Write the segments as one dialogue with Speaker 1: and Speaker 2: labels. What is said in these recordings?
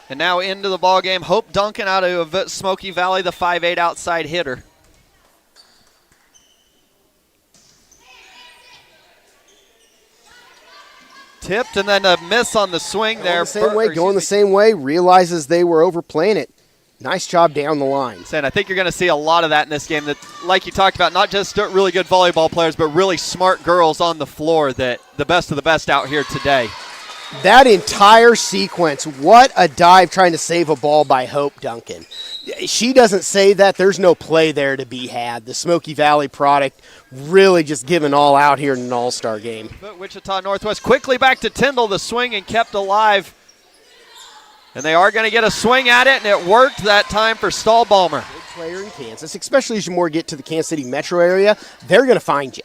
Speaker 1: And now into the ball game, Hope Duncan out of Smoky Valley, the 5'8" outside hitter. Tipped and then a miss on the swing there.
Speaker 2: Going the same way, realizes they were overplaying it. Nice job down the line.
Speaker 1: And I think you're going to see a lot of that in this game. That, like you talked about, not just really good volleyball players, but really smart girls on the floor. That the best of the best out here today.
Speaker 2: That entire sequence, what a dive trying to save a ball by Hope Duncan. She doesn't say that. There's no play there to be had. The Smoky Valley product really just giving all out here in an all-star game.
Speaker 1: But Wichita Northwest quickly back to Tindall, the swing, and kept alive. And they are going to get a swing at it, and it worked that time for Stallbalmer.
Speaker 2: Good player in Kansas, especially as you more get to the Kansas City metro area. They're going to find you.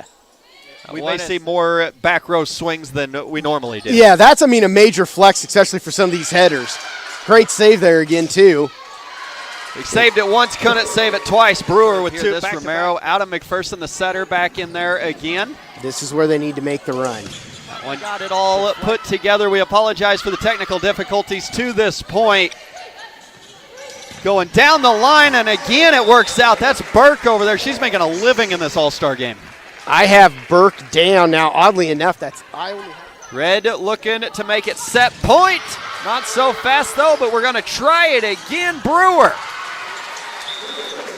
Speaker 1: We may see more back row swings than we normally do.
Speaker 2: Yeah, that's, a major flex, especially for some of these headers. Great save there again, too.
Speaker 1: He saved it once, couldn't save it twice. Brewer with two. This Romero out of McPherson, the setter, back in there again.
Speaker 2: This is where they need to make the run.
Speaker 1: That one got it all put together. We apologize for the technical difficulties to this point. Going down the line, and again it works out. That's Burke over there. She's making a living in this all-star game.
Speaker 2: I have Burke down. Now, oddly enough,
Speaker 1: Red looking to make it set point. Not so fast, though, but we're going to try it again. Brewer.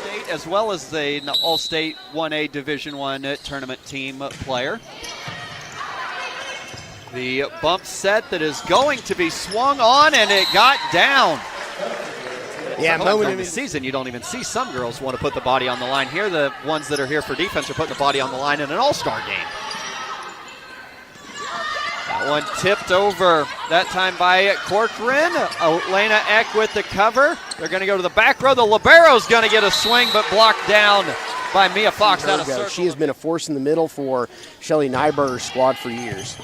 Speaker 1: State, as well as the All-State 1A Division I tournament team player. The bump set that is going to be swung on, and it got down.
Speaker 2: Yeah,
Speaker 1: moment in the season, you don't even see some girls want to put the body on the line. Here, the ones that are here for defense are putting the body on the line in an all-star game. That one tipped over, that time by Corcoran. Alaina Eck with the cover. They're going to go to the back row. The libero's going to get a swing, but blocked down by Mia Fox out of circle.
Speaker 2: She has been a force in the middle for Shelly Nyberger's squad for years.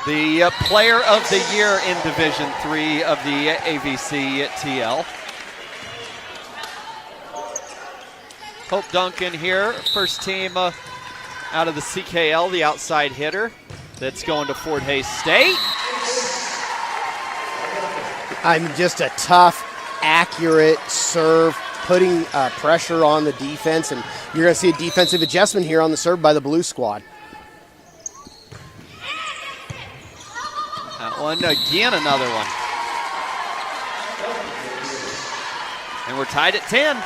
Speaker 1: The player of the year in Division III of the AVC TL. Hope Duncan here, first team out of the CKL, the outside hitter. That's going to Fort Hays State.
Speaker 2: Just a tough, accurate serve, putting pressure on the defense, and you're going to see a defensive adjustment here on the serve by the blue squad.
Speaker 1: That one, again, another one. And we're tied at 10.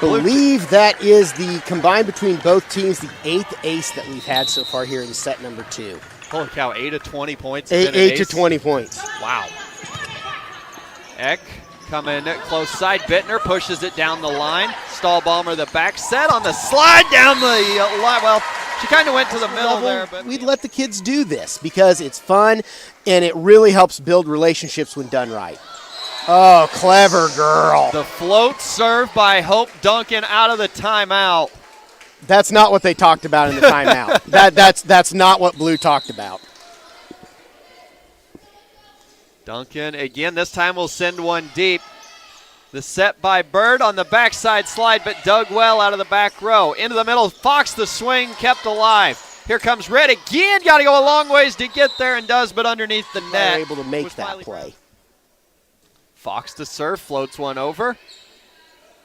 Speaker 2: Believe that is the combined between both teams, the 8th ace that we've had so far here in set number 2.
Speaker 1: Holy cow, 8 of 20 points.
Speaker 2: 8 to 20 points.
Speaker 1: Wow. Eck coming close side. Bittner pushes it down the line. Stallbalmer the back set on the slide down the line. Well, she kind of went to the middle there. But
Speaker 2: we'd let the kids do this because it's fun and it really helps build relationships when done right. Oh, clever girl.
Speaker 1: The float serve by Hope Duncan out of the timeout.
Speaker 2: That's not what they talked about in the timeout. That's not what Blue talked about.
Speaker 1: Duncan, again, this time will send one deep. The set by Bird on the backside slide, but dug well out of the back row. Into the middle, Fox the swing, kept alive. Here comes Red again. Got to go a long ways to get there and does, but underneath the net.
Speaker 2: They're able to make that play.
Speaker 1: Fox to serve, floats one over.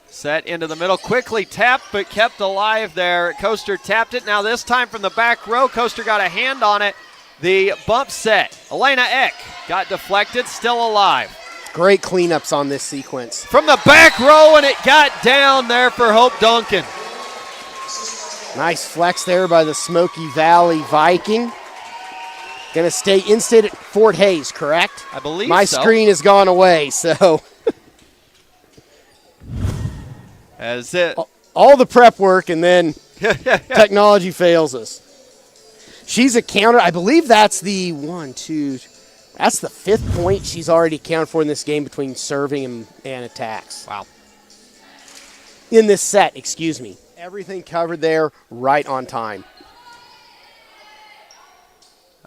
Speaker 1: Set into the middle, quickly tapped, but kept alive there. Koster tapped it. Now this time from the back row, Koster got a hand on it. The bump set, Alaina Eck got deflected, still alive.
Speaker 2: Great cleanups on this sequence.
Speaker 1: From the back row, and it got down there for Hope Duncan.
Speaker 2: Nice flex there by the Smoky Valley Viking. Going to stay in-state at Fort Hays, correct?
Speaker 1: I believe
Speaker 2: My
Speaker 1: so.
Speaker 2: screen has gone away, so.
Speaker 1: As it.
Speaker 2: All the prep work, and then technology fails us. She's a counter. I believe that's the that's the 5th point she's already accounted for in this game between serving and attacks.
Speaker 1: Wow.
Speaker 2: In this set, excuse me. Everything covered there, right on time.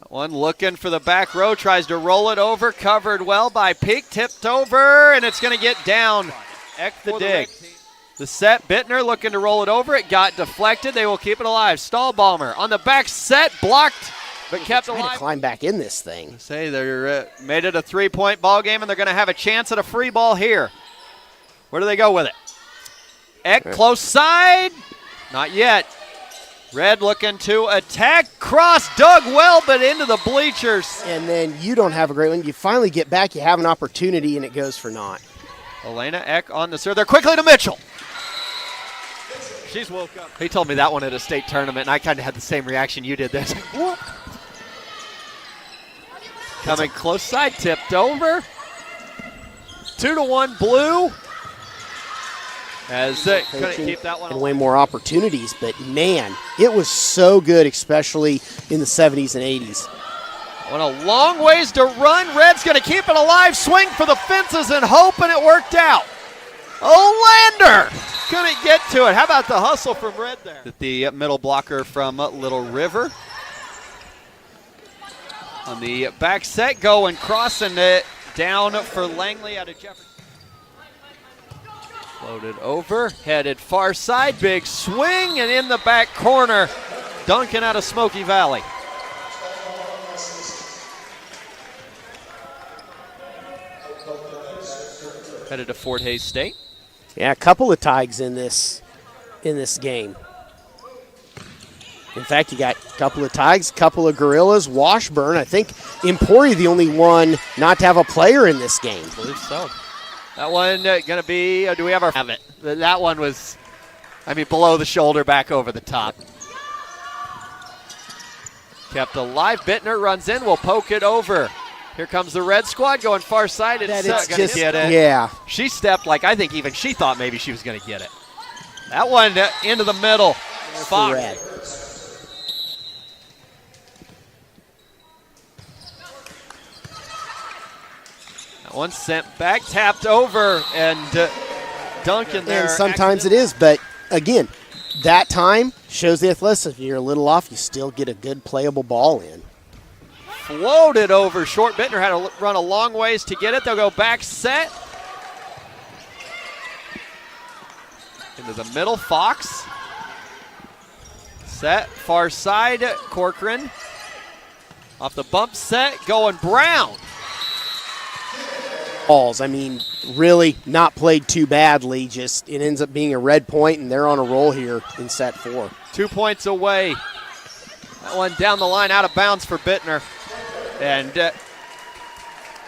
Speaker 1: One looking for the back row, tries to roll it over, covered well by Peak, tipped over, and it's going to get down. Eck the dig. The set, Bittner looking to roll it over. It got deflected. They will keep it alive. Stallbalmer on the back set, blocked but kept
Speaker 2: Trying to
Speaker 1: alive.
Speaker 2: climb back in this thing.
Speaker 1: Say they're made it a 3-point ball game, and they're going to have a chance at a free ball here. Where do they go with it? Eck, close side. Not yet. Red looking to attack. Cross dug well, but into the bleachers.
Speaker 2: And then you don't have a great one. You finally get back. You have an opportunity, and it goes for naught.
Speaker 1: Alaina, Eck on the serve. They're quickly to Mitchell. She's woke up. He told me that one at a state tournament, and I kind of had the same reaction you did there. Like, coming close side, tipped over. 2-1 blue. As couldn't keep that one
Speaker 2: and way more opportunities, but man, it was so good, especially in the 70s and 80s.
Speaker 1: On a long ways to run. Red's going to keep it alive. Swing for the fences and hope, and it worked out. Olander couldn't get to it. How about the hustle from Red there? The middle blocker from Little River. On the back set, going crossing it down for Langley out of Jefferson. Floated over, headed far side, big swing, and in the back corner, Duncan out of Smoky Valley. Headed to Fort Hays State.
Speaker 2: Yeah, a couple of Tigers in this game. In fact, you got a couple of Tigers, a couple of Gorillas, Washburn. I think Emporia the only one not to have a player in this game.
Speaker 1: I believe so. That one going to be, do we have our, have it? That one was, below the shoulder, back over the top. Kept alive. Bittner runs in, will poke it over. Here comes the Red squad going far side. It's going to get it.
Speaker 2: Yeah.
Speaker 1: She stepped like I think even she thought maybe she was going to get it. That one into the middle. Fox.
Speaker 2: Red.
Speaker 1: That one sent back, tapped over, and Duncan there.
Speaker 2: And sometimes it is, but again, that time shows the athleticism. You're a little off, you still get a good playable ball in.
Speaker 1: Floated over short. Bittner had to run a long ways to get it. They'll go back set. Into the middle, Fox. Set, far side, Corcoran. Off the bump set, going Brown.
Speaker 2: Balls, really not played too badly. Just it ends up being a red point, and they're on a roll here in set 4.
Speaker 1: 2 points away. That one down the line, out of bounds for Bittner. And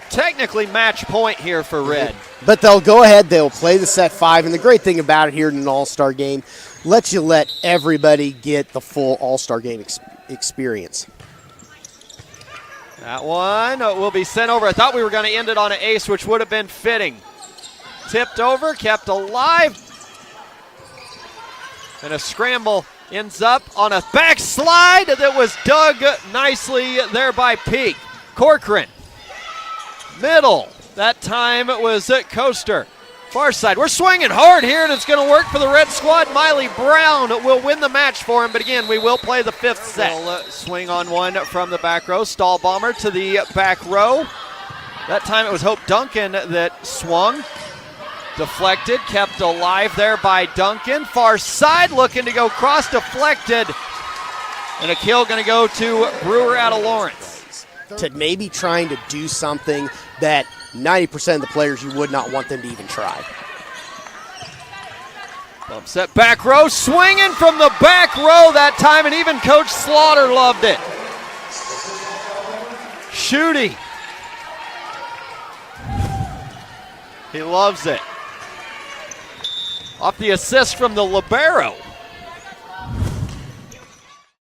Speaker 1: technically match point here for Red.
Speaker 2: But they'll go ahead, they'll play the set 5, and the great thing about it here in an all-star game, lets you let everybody get the full all-star game experience.
Speaker 1: That one will be sent over. I thought we were going to end it on an ace, which would have been fitting. Tipped over, kept alive. And a scramble ends up on a backslide that was dug nicely there by Peak. Corcoran, middle. That time it was at Koster. Far side. We're swinging hard here, and it's going to work for the Red squad. Miley Brown will win the match for him, but again, we will play the 5th set. We'll swing on one from the back row. Stall bomber to the back row. That time it was Hope Duncan that swung. Deflected, kept alive there by Duncan. Far side, looking to go cross, deflected. And a kill going to go to Brewer out of Lawrence.
Speaker 2: To maybe trying to do something that 90% of the players you would not want them to even try.
Speaker 1: Bump set, back row, swinging from the back row that time, and even Coach Slaughter loved it. Shooty. He loves it. Off the assist from the libero.